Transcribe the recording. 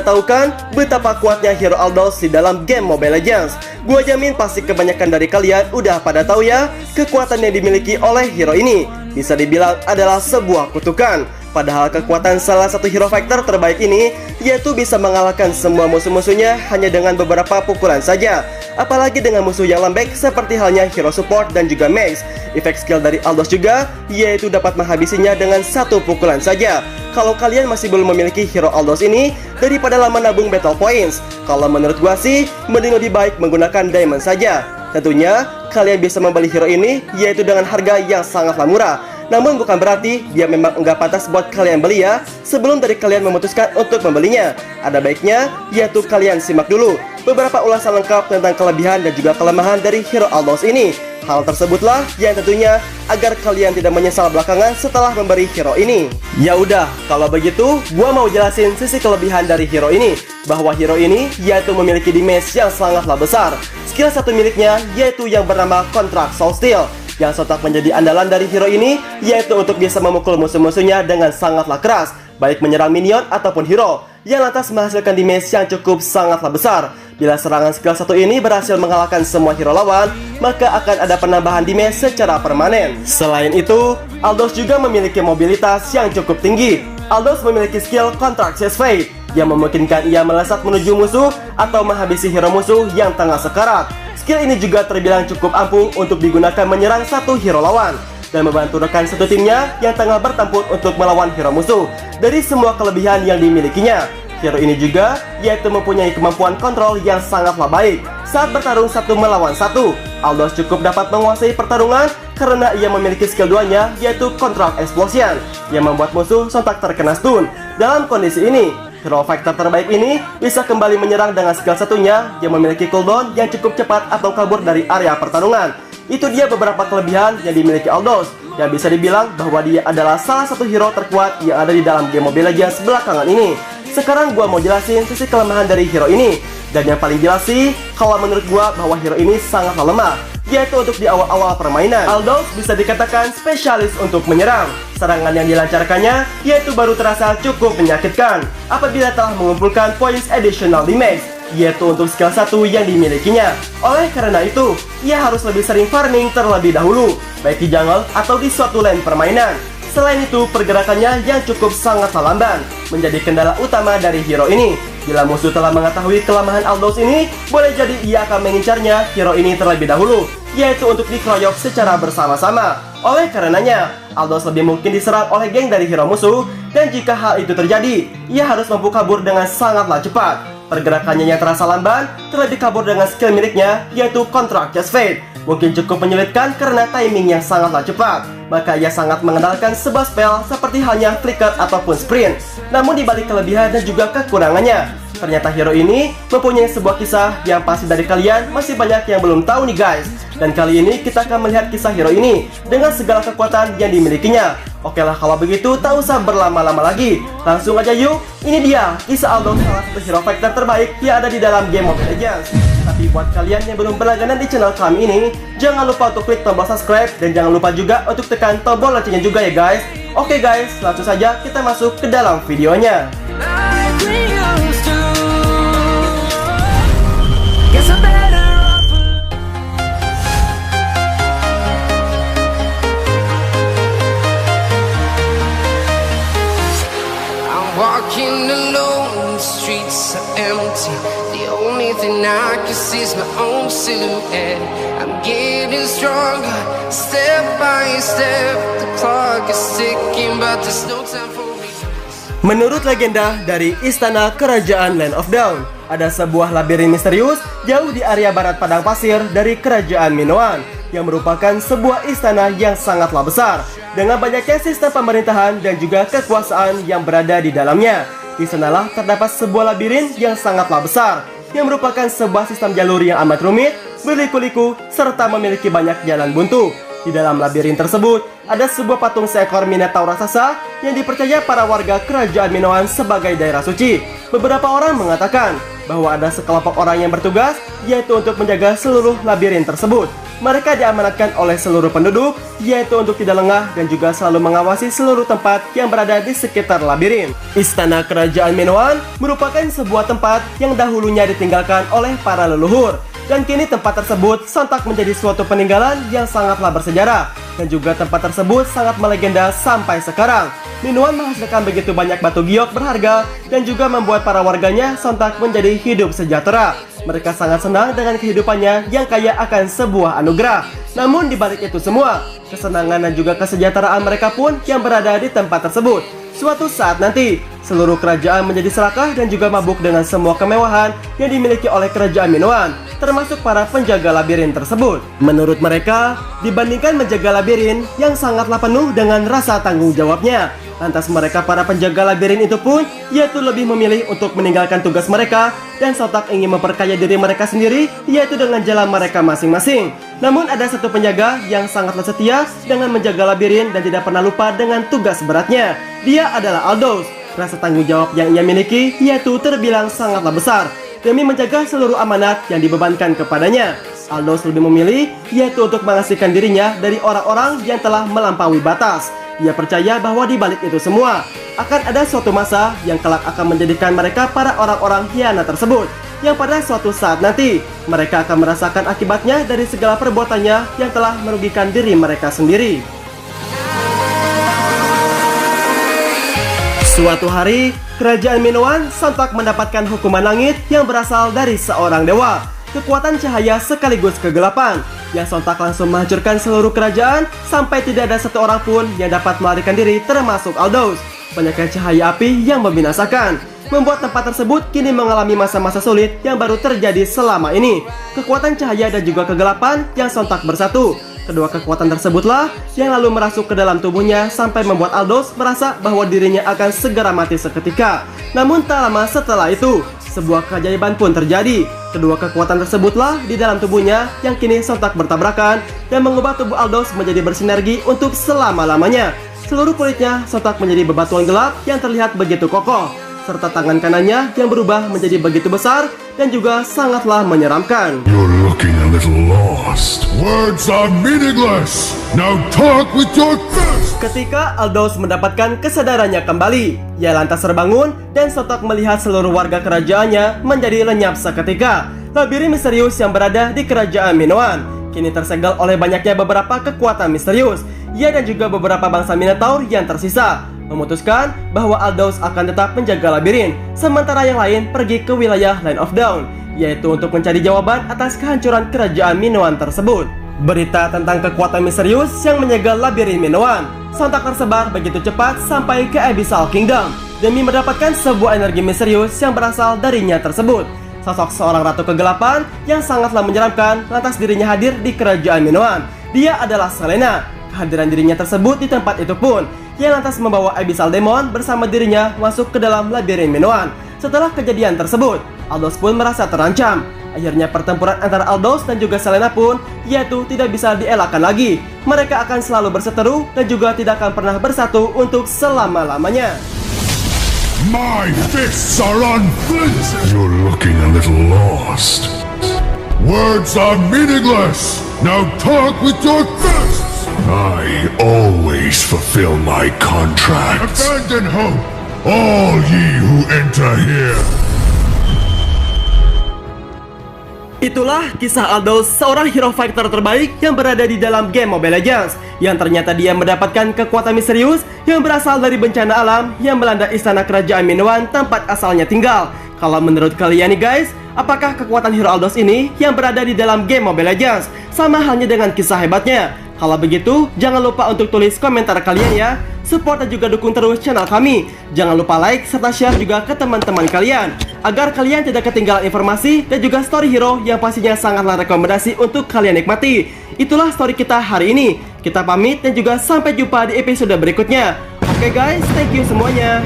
Tahu kan betapa kuatnya hero Aldous di dalam game Mobile Legends? Gua jamin pasti kebanyakan dari kalian udah pada tahu ya, kekuatan yang dimiliki oleh hero ini bisa dibilang adalah sebuah kutukan. Padahal kekuatan salah satu hero fighter terbaik ini yaitu bisa mengalahkan semua musuh-musuhnya hanya dengan beberapa pukulan saja. Apalagi dengan musuh yang lembek seperti halnya hero support dan juga max. Efek skill dari Aldous juga yaitu dapat menghabisinya dengan satu pukulan saja. Kalau kalian masih belum memiliki hero Aldous ini, daripada lama nabung battle points, kalau menurut gua sih mending lebih baik menggunakan diamond saja. Tentunya kalian bisa membeli hero ini yaitu dengan harga yang sangatlah murah. Namun bukan berarti dia memang enggak pantas buat kalian beli ya. Sebelum dari kalian memutuskan untuk membelinya, ada baiknya yaitu kalian simak dulu beberapa ulasan lengkap tentang kelebihan dan juga kelemahan dari hero Aldous ini. Hal tersebutlah yang tentunya agar kalian tidak menyesal belakangan setelah memberi hero ini. Ya udah, kalau begitu gua mau jelasin sisi kelebihan dari hero ini. Bahwa hero ini yaitu memiliki damage yang sangatlah besar. Skill satu miliknya yaitu yang bernama Contract Soul Steal, yang sontak menjadi andalan dari hero ini yaitu untuk bisa memukul musuh-musuhnya dengan sangatlah keras, baik menyerang minion ataupun hero, yang lantas menghasilkan damage yang cukup sangatlah besar. Bila serangan skill 1 ini berhasil mengalahkan semua hero lawan, maka akan ada penambahan damage secara permanen. Selain itu, Aldous juga memiliki mobilitas yang cukup tinggi. Aldous memiliki skill Contract Chest Fade yang memungkinkan ia melesat menuju musuh atau menghabisi hero musuh yang tengah sekarat. Skill ini juga terbilang cukup ampuh untuk digunakan menyerang satu hero lawan dan membantu rekan satu timnya yang tengah bertempur untuk melawan hero musuh. Dari semua kelebihan yang dimilikinya, hero ini juga yaitu mempunyai kemampuan kontrol yang sangatlah baik. Saat bertarung satu melawan satu, Aldous cukup dapat menguasai pertarungan karena ia memiliki skill 2-nya yaitu Contract Explosion yang membuat musuh sontak terkena stun. Dalam kondisi ini, hero fighter terbaik ini bisa kembali menyerang dengan skill satunya yang memiliki cooldown yang cukup cepat atau kabur dari area pertarungan. Itu dia beberapa kelebihan yang dimiliki Aldous, yang bisa dibilang bahwa dia adalah salah satu hero terkuat yang ada di dalam game Mobile Legends belakangan ini. Sekarang gua mau jelasin sisi kelemahan dari hero ini. Dan yang paling jelas sih, kalau menurut gua bahwa hero ini sangatlah lemah, yaitu untuk di awal-awal permainan. Aldous bisa dikatakan spesialis untuk menyerang. Serangan yang dilancarkannya yaitu baru terasa cukup menyakitkan apabila telah mengumpulkan points additional damage, yaitu untuk skill 1 yang dimilikinya. Oleh karena itu, ia harus lebih sering farming terlebih dahulu, baik di jungle atau di suatu lane permainan. Selain itu, pergerakannya yang cukup sangatlah lamban menjadi kendala utama dari hero ini. Bila musuh telah mengetahui kelemahan Aldous ini, boleh jadi ia akan mengincarnya hero ini terlebih dahulu, yaitu untuk dikeroyok secara bersama-sama. Oleh karenanya, Aldous lebih mungkin diserang oleh geng dari hero musuh, dan jika hal itu terjadi, ia harus mampu kabur dengan sangatlah cepat. Pergerakannya yang terasa lamban, terlebih kabur dengan skill miliknya, yaitu Contract Chest Fade, mungkin cukup menyulitkan karena timing yang sangatlah cepat. Maka ia sangat mengandalkan sebuah spell seperti halnya Flicker ataupun Sprint. Namun dibalik kelebihan dan juga kekurangannya, ternyata hero ini mempunyai sebuah kisah yang pasti dari kalian masih banyak yang belum tahu nih guys. Dan kali ini kita akan melihat kisah hero ini dengan segala kekuatan yang dimilikinya. Oke lah, kalau begitu tak usah berlama-lama lagi, langsung aja yuk. Ini dia kisah Aldous, salah satu hero fighter terbaik yang ada di dalam game Mobile Legends. Tapi buat kalian yang belum berlangganan di channel kami ini, jangan lupa untuk klik tombol subscribe dan jangan lupa juga untuk tekan tombol loncengnya juga ya guys. Oke guys, langsung saja kita masuk ke dalam videonya. Walking alone, the streets are empty. The only thing I can see is my own silhouette. I'm getting stronger, step by step. The clock is ticking, but there's no time for me. Menurut legenda dari Istana Kerajaan Land of Dawn, ada sebuah labirin misterius jauh di area barat padang pasir dari Kerajaan Minoan, yang merupakan sebuah istana yang sangatlah besar dengan banyaknya sistem pemerintahan dan juga kekuasaan yang berada di dalamnya. Di sanalah terdapat sebuah labirin yang sangatlah besar yang merupakan sebuah sistem jalur yang amat rumit, berliku-liku, serta memiliki banyak jalan buntu. Di dalam labirin tersebut ada sebuah patung seekor Minotaur raksasa yang dipercaya para warga Kerajaan Minoan sebagai daerah suci. Beberapa orang mengatakan bahwa ada sekelompok orang yang bertugas yaitu untuk menjaga seluruh labirin tersebut. mereka diamanatkan oleh seluruh penduduk, yaitu untuk tidak lengah dan juga selalu mengawasi seluruh tempat yang berada di sekitar labirin. Istana Kerajaan Minoan merupakan sebuah tempat yang dahulunya ditinggalkan oleh para leluhur, dan kini tempat tersebut sontak menjadi suatu peninggalan yang sangatlah bersejarah, dan juga tempat tersebut sangat melegenda sampai sekarang. Minoan menghasilkan begitu banyak batu giok berharga dan juga membuat para warganya sontak menjadi hidup sejahtera. Mereka sangat senang dengan kehidupannya yang kaya akan sebuah anugerah. Namun di balik itu semua, kesenangan dan juga kesejahteraan mereka pun yang berada di tempat tersebut. Suatu saat nanti, seluruh kerajaan menjadi serakah dan juga mabuk dengan semua kemewahan yang dimiliki oleh kerajaan Minoan, termasuk para penjaga labirin tersebut. Menurut mereka, dibandingkan menjaga labirin yang sangatlah penuh dengan rasa tanggung jawabnya, lantas mereka para penjaga labirin itu pun yaitu lebih memilih untuk meninggalkan tugas mereka dan sontak ingin memperkaya diri mereka sendiri, yaitu dengan jalan mereka masing-masing. Namun ada satu penjaga yang sangatlah setia dengan menjaga labirin dan tidak pernah lupa dengan tugas beratnya. Dia adalah Aldous. Rasa tanggung jawab yang ia miliki yaitu terbilang sangatlah besar demi menjaga seluruh amanat yang dibebankan kepadanya. Aldous lebih memilih yaitu untuk mengasihkan dirinya dari orang-orang yang telah melampaui batas. Ia percaya bahwa di balik itu semua akan ada suatu masa yang kelak akan menjadikan mereka para orang-orang hianat tersebut, yang pada suatu saat nanti mereka akan merasakan akibatnya dari segala perbuatannya yang telah merugikan diri mereka sendiri. Suatu hari, kerajaan Minoan sontak mendapatkan hukuman langit yang berasal dari seorang dewa, kekuatan cahaya sekaligus kegelapan, yang sontak langsung menghancurkan seluruh kerajaan sampai tidak ada satu orang pun yang dapat melarikan diri, termasuk Aldous. Banyaknya cahaya api yang membinasakan membuat tempat tersebut kini mengalami masa-masa sulit yang baru terjadi selama ini. Kekuatan cahaya dan juga kegelapan yang sontak bersatu. Kedua kekuatan tersebutlah yang lalu merasuk ke dalam tubuhnya sampai membuat Aldous merasa bahwa dirinya akan segera mati seketika. Namun tak lama setelah itu, sebuah keajaiban pun terjadi. Kedua kekuatan tersebutlah di dalam tubuhnya yang kini sontak bertabrakan dan mengubah tubuh Aldous menjadi bersinergi untuk selama-lamanya. Seluruh kulitnya sontak menjadi bebatuan gelap yang terlihat begitu kokoh, serta tangan kanannya yang berubah menjadi begitu besar dan juga sangatlah menyeramkan. You're looking a little lost. Words are meaningless. Now talk with your fist. Ketika Aldous mendapatkan kesadarannya kembali, ia lantas terbangun dan sontak melihat seluruh warga kerajaannya menjadi lenyap seketika. Labirin misterius yang berada di kerajaan Minoan kini tersegel oleh banyaknya beberapa kekuatan misterius. Ia dan juga beberapa bangsa Minotaur yang tersisa memutuskan bahwa Aldous akan tetap menjaga labirin, sementara yang lain pergi ke wilayah Land of Dawn, yaitu untuk mencari jawaban atas kehancuran kerajaan Minoan tersebut. Berita tentang kekuatan misterius yang menyegel labirin Minoan sontak tersebar begitu cepat sampai ke Abyssal Kingdom demi mendapatkan sebuah energi misterius yang berasal darinya tersebut. Sosok seorang ratu kegelapan yang sangatlah menyeramkan lantas dirinya hadir di kerajaan Minoan. Dia adalah Selena. Kehadiran dirinya tersebut di tempat itu pun yang lantas membawa Abyssal Demon bersama dirinya masuk ke dalam labirin Minoan. Setelah kejadian tersebut, Aldous pun merasa terancam. Akhirnya pertempuran antara Aldous dan juga Selena pun yaitu tidak bisa dielakkan lagi. Mereka akan selalu berseteru dan juga tidak akan pernah bersatu untuk selama-lamanya. My fists are unflinching. You're looking a little lost. Words are meaningless. Now talk with your fists. I always fulfill my contracts. Abandon hope, all ye who enter here. Itulah kisah Aldous, seorang hero fighter terbaik yang berada di dalam game Mobile Legends, yang ternyata dia mendapatkan kekuatan misterius yang berasal dari bencana alam yang melanda istana kerajaan Minoan tempat asalnya tinggal. Kalau menurut kalian nih guys, apakah kekuatan hero Aldous ini yang berada di dalam game Mobile Legends sama halnya dengan kisah hebatnya? Kalau begitu, jangan lupa untuk tulis komentar kalian ya. Support dan juga dukung terus channel kami. Jangan lupa like serta share juga ke teman-teman kalian, agar kalian tidak ketinggalan informasi dan juga story hero yang pastinya sangatlah rekomendasi untuk kalian nikmati. Itulah story kita hari ini. Kita pamit dan juga sampai jumpa di episode berikutnya. Oke guys, thank you semuanya.